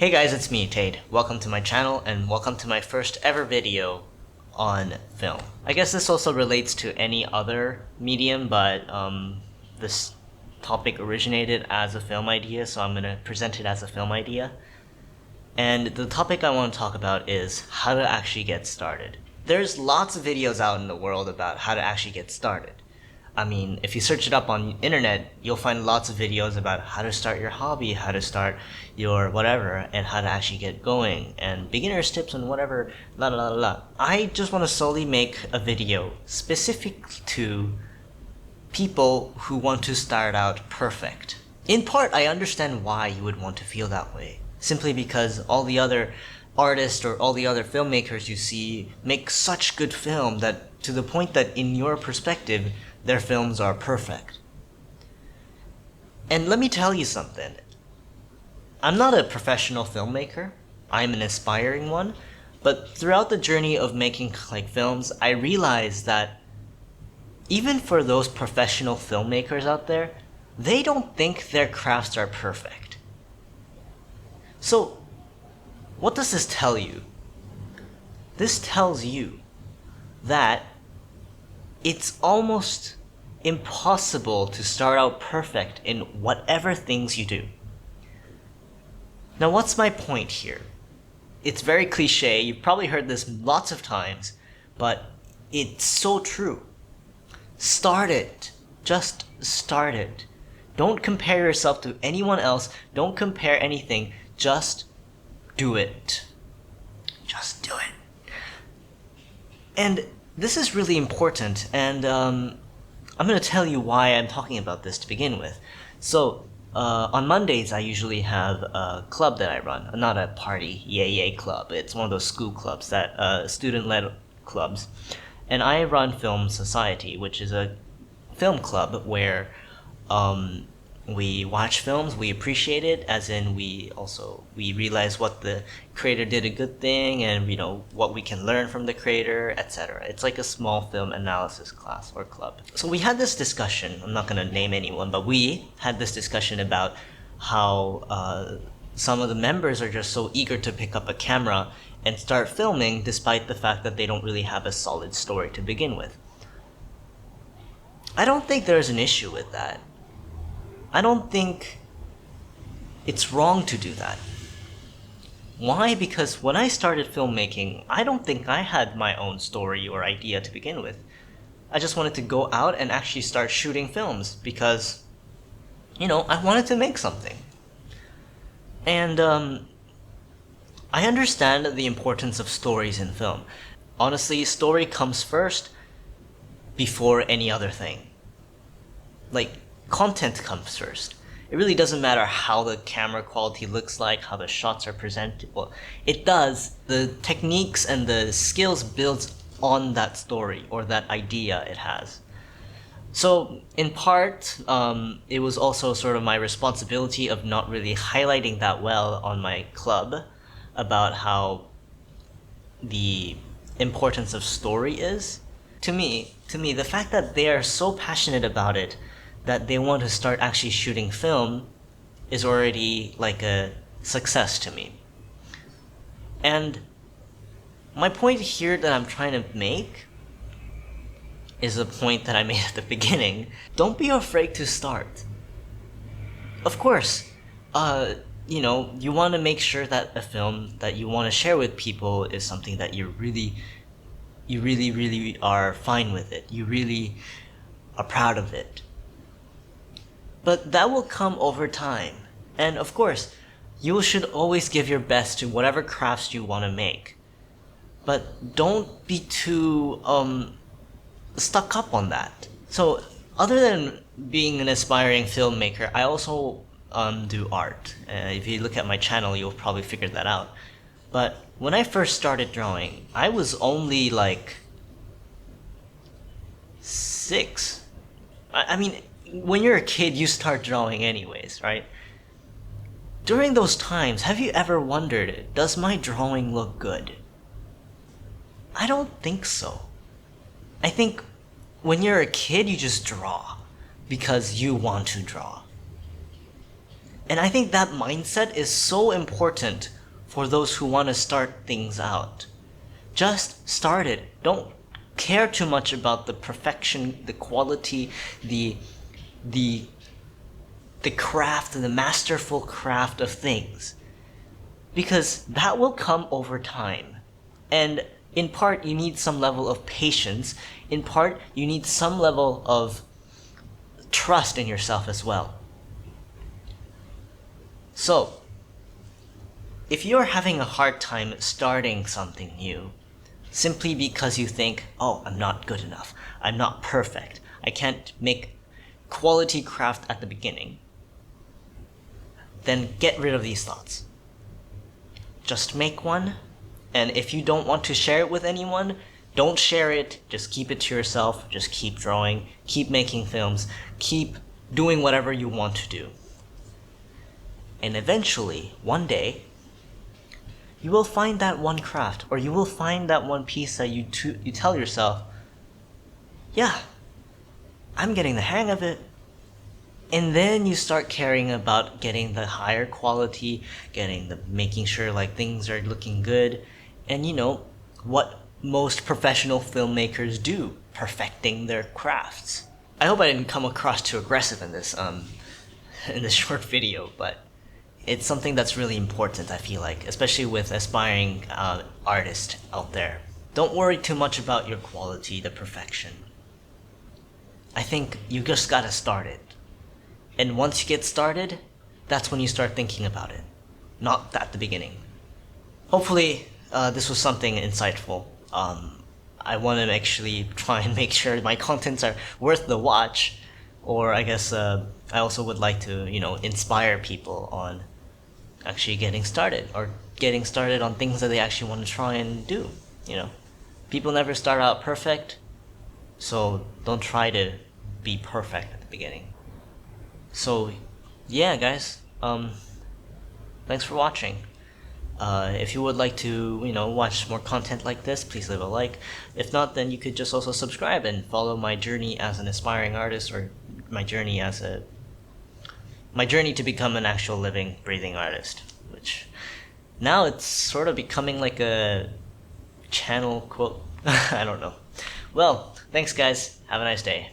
Hey guys, it's me, Tade. Welcome to my channel and welcome to my first ever video on film. I guess this also relates to any other medium, but this topic originated as a film idea, so I'm going to present it as a film idea. And the topic I want to talk about is how to actually get started. There's lots of videos out in the world about how to actually get started. I mean, if you search it up on the internet, you'll find lots of videos about how to start your hobby, how to start your whatever, and how to actually get going, and beginner's tips and whatever, la la la la. I just want to solely make a video specific to people who want to start out perfect. In part, I understand why you would want to feel that way. Simply because all the other artists or all the other filmmakers you see make such good film that to the point that in your perspective, their films are perfect. And let me tell you something. I'm not a professional filmmaker. I'm an aspiring one. But throughout the journey of making films, I realized that even for those professional filmmakers out there, they don't think their crafts are perfect. So, what does this tell you? This tells you that it's almost impossible to start out perfect in whatever things you do. Now, what's my point here? It's very cliche, you've probably heard this lots of times, but it's so true. Start it. Just start it. Don't compare yourself to anyone else. Don't compare anything. Just do it. Just do it. And this is really important, and I'm going to tell you why I'm talking about this to begin with. So, on Mondays I usually have a club that I run. Not a party, yay club. It's one of those school clubs, that student-led clubs. And I run Film Society, which is a film club where we watch films, we appreciate it, as in we realize what the creator did a good thing, and what we can learn from the creator, etc. It's like a small film analysis class or club. So we had this discussion, I'm not going to name anyone, but we had this discussion about how some of the members are just so eager to pick up a camera and start filming despite the fact that they don't really have a solid story to begin with. I don't think there's an issue with that. I don't think it's wrong to do that. Why? Because when I started filmmaking, I don't think I had my own story or idea to begin with. I just wanted to go out and actually start shooting films because, I wanted to make something. And I understand the importance of stories in film. Honestly, story comes first before any other thing. Content comes first. It really doesn't matter how the camera quality looks like, how the shots are presented. Well, it does. The techniques and the skills builds on that story or that idea it has. So, in part, it was also sort of my responsibility of not really highlighting that well on my club about how the importance of story is. To me, the fact that they are so passionate about it that they want to start actually shooting film is already like a success to me. And my point here that I'm trying to make is a point that I made at the beginning. Don't be afraid to start. Of course, you want to make sure that a film that you want to share with people is something that you really are fine with it. You really are proud of it. But that will come over time. And of course, you should always give your best to whatever crafts you want to make. But don't be too stuck up on that. So, other than being an aspiring filmmaker, I also do art. If you look at my channel, you'll probably figure that out. But when I first started drawing, I was only 6. I mean, when you're a kid, you start drawing anyways, right? During those times, have you ever wondered, does my drawing look good? I don't think so. I think when you're a kid, you just draw because you want to draw. And I think that mindset is so important for those who want to start things out. Just start it. Don't care too much about the perfection, the quality, the the the craft, the masterful craft of things. Because that will come over time. And in part, you need some level of patience. In part, you need some level of trust in yourself as well. So, if you're having a hard time starting something new, simply because you think, oh, I'm not good enough, I'm not perfect, I can't make quality craft at the beginning, then get rid of these thoughts. Just make one, and if you don't want to share it with anyone, don't share it, just keep it to yourself, just keep drawing, keep making films, keep doing whatever you want to do. And eventually, one day, you will find that one craft, or you will find that one piece that you tell yourself, yeah, I'm getting the hang of it. And then you start caring about getting the higher quality, making sure like things are looking good, and you know what most professional filmmakers do, perfecting their crafts. I hope I didn't come across too aggressive in this short video, but it's something that's really important, I feel like, especially with aspiring artists out there. Don't worry too much about your quality, the perfection. I think you just gotta start it. And once you get started, that's when you start thinking about it, not at the beginning. Hopefully, this was something insightful. I want to actually try and make sure my contents are worth the watch, or I guess I also would like to, inspire people on actually getting started, or getting started on things that they actually want to try and do. People never start out perfect, so don't try to be perfect at the beginning. So, yeah, guys, thanks for watching. If you would like to, watch more content like this, please leave a like. If not, then you could just also subscribe and follow my journey as an aspiring artist, or my journey to become an actual living, breathing artist, which now it's sort of becoming like a channel quote. I don't know. Well, thanks guys. Have a nice day.